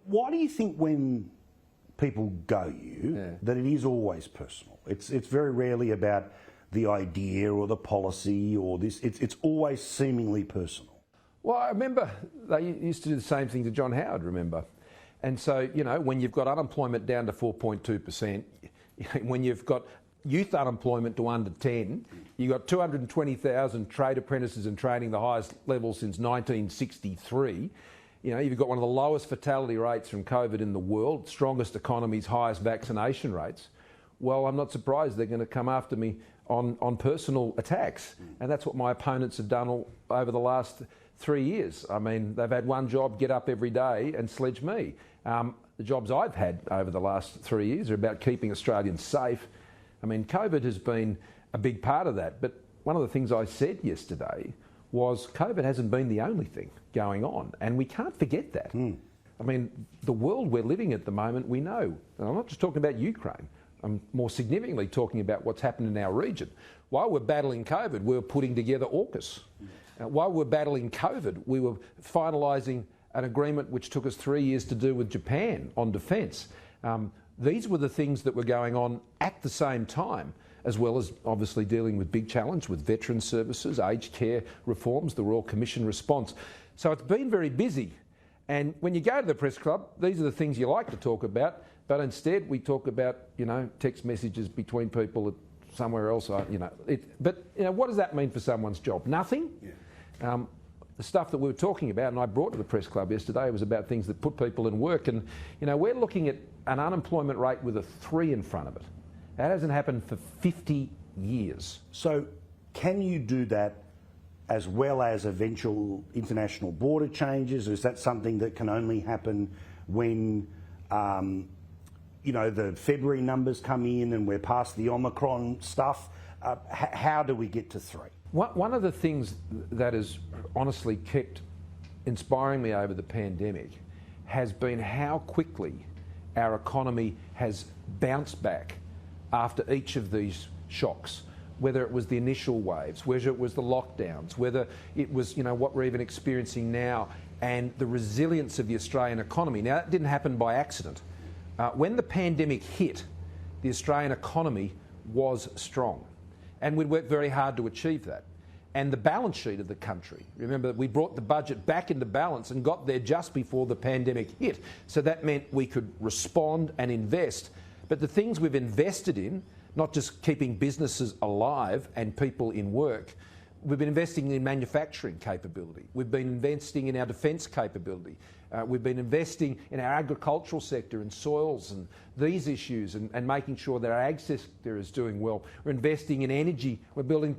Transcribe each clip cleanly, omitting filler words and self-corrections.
Why do you think when people go that it is always personal? It's very rarely about the idea or the policy or this. It's always seemingly personal. Well, I remember they used to do the same thing to John Howard, remember? And so, you know, when you've got unemployment down to 4.2%, when you've got youth unemployment to under 10, you've got 220,000 trade apprentices in training, the highest level since 1963. You know, you've got one of the lowest fatality rates from COVID in the world, strongest economies, highest vaccination rates. Well, I'm not surprised they're going to come after me on personal attacks. And that's what my opponents have done over the last 3 years. I mean, they've had one job, get up every day and sledge me. The jobs I've had over the last 3 years are about keeping Australians safe. I mean, COVID has been a big part of that. But one of the things I said yesterday was COVID hasn't been the only thing going on. And we can't forget that. I mean, the world we're living at the moment, we know. And I'm not just talking about Ukraine. I'm more significantly talking about what's happened in our region. While we're battling COVID, we were putting together AUKUS. While we're battling COVID, we were finalising an agreement which took us 3 years to do with Japan on defence. These were the things that were going on at the same time, as well as obviously dealing with big challenge with veteran services, aged care reforms, the Royal Commission response. So it's been very busy. And when you go to the press club, these are the things you like to talk about, but instead we talk about, you know, text messages between people somewhere else, you know. But, you know, what does that mean for someone's job? Nothing? Yeah. The stuff that we were talking about, and I brought to the press club yesterday, was about things that put people in work. And, you know, we're looking at an unemployment rate with a 3 in front of it. That hasn't happened for 50 years. So can you do that as well as eventual international border changes? Or is that something that can only happen when, you know, the February numbers come in and we're past the Omicron stuff? How do we get to 3? One of the things that has honestly kept inspiring me over the pandemic has been how quickly our economy has bounced back after each of these shocks, whether it was the initial waves, whether it was the lockdowns, whether it was, you know, what we're even experiencing now, and the resilience of the Australian economy. Now, that didn't happen by accident. When the pandemic hit, the Australian economy was strong. And we'd worked very hard to achieve that. And the balance sheet of the country, remember, we brought the budget back into balance and got there just before the pandemic hit. So that meant we could respond and invest. But the things we've invested in, not just keeping businesses alive and people in work, we've been investing in manufacturing capability. We've been investing in our defence capability. We've been investing in our agricultural sector and soils and these issues and making sure that our ag sector is doing well. We're investing in energy. We're building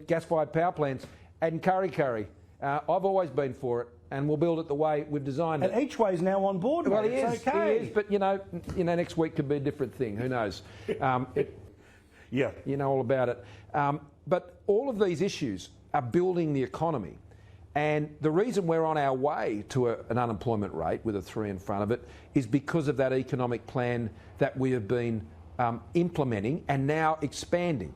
gas-fired power plants and Kurri. I've always been for it, and we'll build it the way we've designed it. And each way's now on board. Well, he is, but you know, next week could be a different thing. Who knows? Yeah, you know all about it. But all of these issues are building the economy. And the reason we're on our way to an unemployment rate with a 3 in front of it is because of that economic plan that we have been implementing and now expanding.